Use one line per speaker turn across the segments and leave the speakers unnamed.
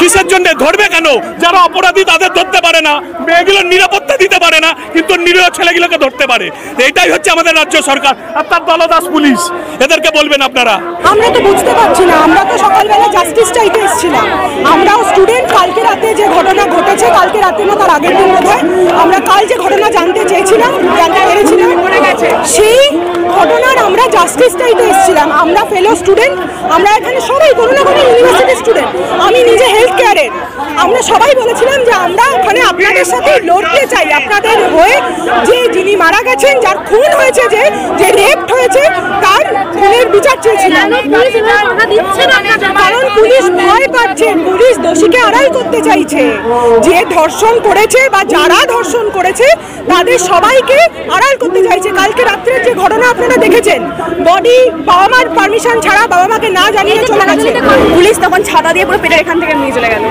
কিসের জন্য ধরবে কেন? যারা অপরাধী তাদের ধরতে পারে না, মেয়েগুলোর নিরাপত্তা দিতে পারে না, কিন্তু নিরীহ ছেলেগুলোকে ধরতে পারে। এটাই হচ্ছে আমাদের রাজ্য সরকার আর তার দলদাস পুলিশ। এদেরকে বলবেন আপনারা?
আমরা তো বুঝতে পারছি না, আমরা তো সকালবেলা জাস্টিস চাইতে এসেছিলাম। আমরাও স্টুডেন্ট। কালকে রাতে যে ঘটনা ঘটেছে, কালকে রাতে না তার আগের দিন বোধ হয়, আমরা কাল যে ঘটনা জানতে চেয়েছিলাম, জানতে পেরেছিলাম, সেই ঘটনার আমরা জাস্টিস চাইতে এসেছিলাম। আমরা ফেলো স্টুডেন্ট, আমরা এখানে সবাই কোনো না কোনো ইউনিভার্সিটি স্টুডেন্ট, আমি নিজে হেলথ কেয়ারের। আমরা সবাই বলেছিলাম যে আমরা ওখানে আপনাদের সাথে লড়তে চাই, আপনাদের হয়ে। যিনি মারা গেছেন, যার খুন হয়েছে, যে রেপ হয়েছে, তার খুনের বিচার চেয়েছিলাম। কারণ পুলিশ ভয় পাচ্ছে, পুলিশ দোষীকে আড়াল করতে চাইছে। যে ধর্ষণ করেছে বা যারা ধর্ষণ করেছে তাদের সবাইকে আড়াল করতে চাইছে। কালকে রাত্রের যে ঘটনা আপনারা দেখেছেন, বডি বাবা মার পারমিশন ছাড়া, বাবা মাকে না জানিয়ে চলে গেছে পুলিশ। তখন ছাতা দিয়ে পুরো পেটের এখান থেকে নিয়ে চলে গেল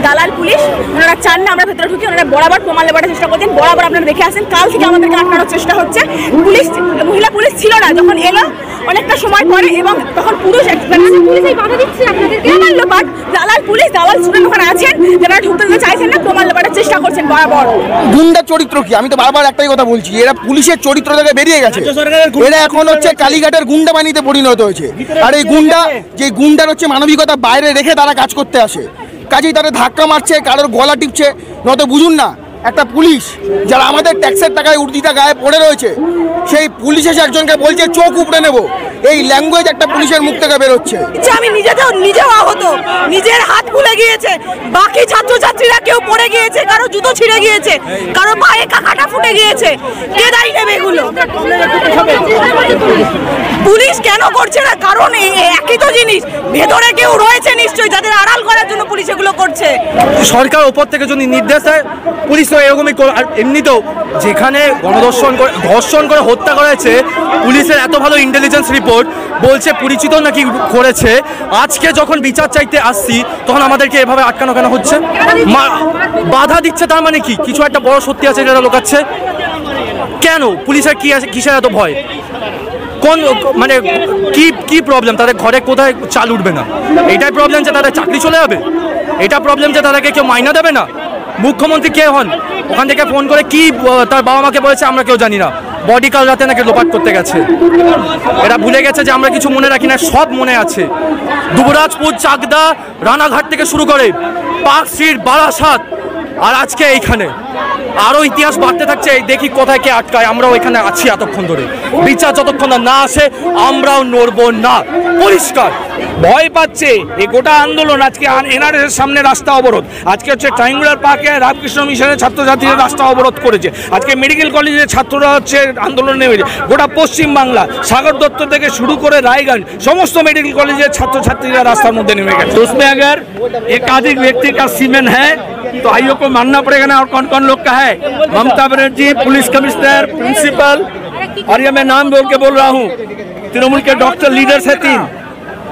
দালাল পুলিশ। ওনারা চান না আমরা ভেতরে ঢুকি, ওনারা বরাবর প্রমাণ লেবার চেষ্টা করছেন, বরাবর আপনারা দেখে আসেন। কাল থেকে আমাদেরকে আটকানোর চেষ্টা হচ্ছে। পুলিশ, মহিলা পুলিশ ছিল না যখন এলো অনেকটা সময় পরে, এবং তখন পুরুষ বাধা দিচ্ছে আপনাদেরকে। প্রমাণ লেবার দালাল পুলিশ, দালাল স্টুডেন্ট ওখানে আছেন, যারা ঢুকতে চাইছেন না, প্রমাণ লেবারের চেষ্টা করছেন বরাবর।
গুন্ডা চরিত্র কি? আমি তো বারবার একটাই কথা বলছি, এরা পুলিশের চরিত্র থেকে বেরিয়ে গেছে। এরা এখন হচ্ছে কালীঘাটের গুন্ডা বাহিনীতে পরিণত হয়েছে। আর এই গুন্ডা, যে গুন্ডার হচ্ছে মানবিকতা বাইরে রেখে তারা কাজ করতে আসে, কাজেই তারা ধাক্কা মারছে, কারোর গলা টিপছে। নত বুঝুন না, একটা পুলিশ যারা আমাদের ট্যাক্সের টাকায় উর্দিটা গায়ে পড়ে রয়েছে, সেই পুলিশ এসে একজনকে বলছে চোখ উপড়ে নেব। এই ল্যাঙ্গুয়েজ একটা পুলিশের মুখ থেকে বেরোচ্ছে।
আমি নিজেও আহত, নিজের হাত ফুলে গিয়েছে, বাকি ছাত্রছাত্রীরা কেউ পড়ে গিয়েছে, কারো জুতো ছিঁড়ে গিয়েছে, কারো পায়ে কাঁটা ফুটে গিয়েছে। কে দায়ী নেবে এগুলো? পুলিশ কেন করছে না? কারণ একই তো জিনিস, ভেতরে কেউ রয়েছে নিশ্চয়ই, যাদের আড়াল করার জন্য পুলিশ এগুলো করছে।
সরকার ওপর থেকে যদি নির্দেশ দেয়, পুলিশ তো এরকমই। আর এমনিতেও যেখানে ধর্ষণ করে হত্যা করেছে, পুলিশের এত ভালো ইন্টেলিজেন্স রিপোর্ট বলছে পরিচিত নাকি করেছে। আজকে যখন বিচার চাইতে আসছি, তখন আমাদেরকে এভাবে আটকানো কেন হচ্ছে? বাধা দিচ্ছে, তার মানে কি কিছু একটা বড় সত্যি আছে যেটা লোকাচ্ছে। কেন পুলিশের কি আছে? কিসের এত ভয়? কোন মানে কি প্রবলেম তাদের? ঘরে কোথায় চাল উঠবে না, এটাই প্রবলেম যে তাদের চাকরি চলে যাবে? এটা প্রবলেম যে তাদেরকে কেউ মাইনা দেবে না? মুখ্যমন্ত্রী কে হন? ওখান থেকে ফোন করে কি তার বাবা মাকে বলেছে আমরা কেউ জানি না। বডি কাল রাতে নাকি লোপাট করতে গেছে। এরা ভুলে গেছে যে আমরা কিছু মনে রাখি না, সব মনে আছে। দুবরাজপুর, চাকদা, রানাঘাট থেকে শুরু করে পার্কস্ট্রিট, বারাসাত, আর আজকে এইখানে আরও ইতিহাস বাড়তে থাকছে। দেখি কোথায় কে আটকায়। আমরাও এখানে আছি এতক্ষণ ধরে, বিচার যতক্ষণ না আসে আমরাও নড়বো না। পরিষ্কার
ভয় পাচ্ছে। এই গোটা আন্দোলন আজকে এনআরএস সামনে রাস্তা অবরোধ, আজকে হচ্ছে ট্রাইঙ্গুলার পার্কে রামকৃষ্ণ মিশনের ছাত্রছাত্রীরা রাস্তা অবরোধ করেছে, আজকে মেডিকেল কলেজের ছাত্ররা হচ্ছে আন্দোলন নেমেছে। গোটা পশ্চিমবাংলা, সাগর দত্ত থেকে শুরু করে রায়গঞ্জ, समस्त मेडिकल कॉलेज छात्र छात्री रास्ता मध्य नेमे गए। तो उसमें अगर एकाधिक व्यक्ति का सीमेन है तो आईओ को मानना पड़ेगा ना। और कौन कौन लोग का है? Mamata Banerjee, police commissioner, principal, और ये मैं नाम बोल के बोल रहा हूँ, तृणमूल के डॉक्टर लीडर्स है 3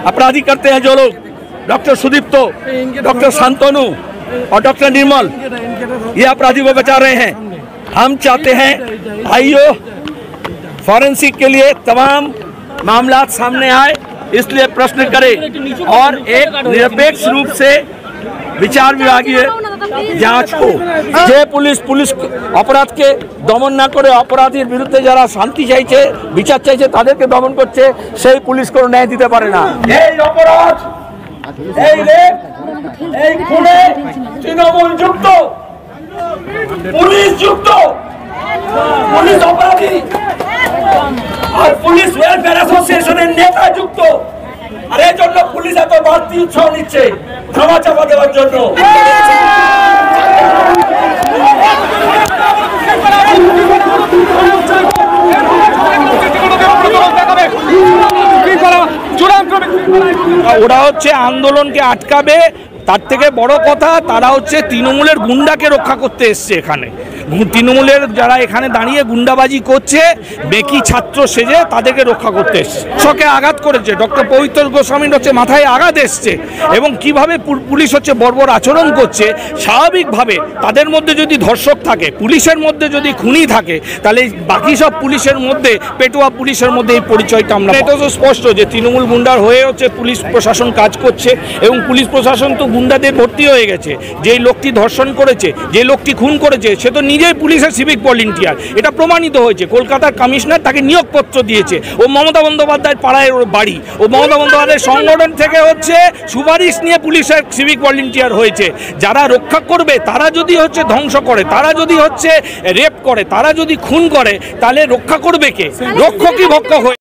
अपराधी करते हैं जो लोग, डॉक्टर सुदीप्तो, डॉक्टर शांतनु और डॉक्टर निर्मल, ये अपराधी को बचा रहे हैं। हम चाहते हैं आईओ फॉरेंसिक के लिए तमाम मामला सामने आए, इसलिए प्रश्न करे और एक निरपेक्ष रूप से विचार विभागीय जांच हो। जे पुलिस अपराध के दमन ना करे, अपराधीर बिरुद्धे যারা শান্তি চাইছে, বিচার চাইছে, তাদেরকে দমন করছে, সেই পুলিশ কোনো ন্যায় দিতে পারে না। এই অপরাধ, এই রেপ, এই খুনে তৃণমূল যুক্ত, পুলিশ যুক্ত, পুলিশ অপরাধী আর পুলিশ ওয়েলফেয়ার অ্যাসোসিয়েশনের নেতা যুক্ত। আর এই জন্য পুলিশ এত বাড়তি উৎসাহ নিচ্ছে ক্ষমা চাপা দেওয়ার জন্য। ওরা হচ্ছে আন্দোলনকে আটকাবে, তার থেকে বড় কথা তারা হচ্ছে তৃণমূলের গুন্ডাকে রক্ষা করতে এসছে এখানে। তৃণমূলের যারা এখানে দাঁড়িয়ে গুন্ডাবাজি করছে বেকি ছাত্র সেজে তাদেরকে রক্ষা করতে এসছে, শকে আঘাত করেছে, ডক্টর পবিত্র গোস্বামীর হচ্ছে মাথায় আঘাত এসছে, এবং কিভাবে পুলিশ হচ্ছে বর্বর আচরণ করছে। স্বাভাবিকভাবে তাদের মধ্যে যদি ধর্ষক থাকে, পুলিশের মধ্যে যদি খুনি থাকে, তাহলে বাকি সব পুলিশের মধ্যে, পেটুয়া পুলিশের মধ্যে এই পরিচয়টা আমরা, এটা তো স্পষ্ট যে তৃণমূল গুন্ডার হয়ে হচ্ছে পুলিশ প্রশাসন কাজ করছে, এবং পুলিশ প্রশাসন তো গুন্ডাদের ভর্তি হয়ে গেছে। যেই লোকটি ধর্ষণ করেছে, যে লোকটি খুন করেছে, সে তো নিজেই পুলিশের সিভিক ভলেন্টিয়ার, এটা প্রমাণিত হয়েছে। কলকাতার কমিশনার তাকে নিয়োগপত্র দিয়েছে, ও মমতা বন্দ্যোপাধ্যায়ের পাড়ায় ওর বাড়ি, ও মমতা বন্দ্যোপাধ্যায়ের সংগঠন থেকে হচ্ছে সুপারিশ নিয়ে পুলিশের সিভিক ভলেন্টিয়ার হয়েছে। যারা রক্ষা করবে তারা যদি হচ্ছে ধ্বংস করে, তারা যদি হচ্ছে রেপ করে, তারা যদি খুন করে, তাহলে রক্ষা করবে কে? রক্ষকই ভক্ষক হয়ে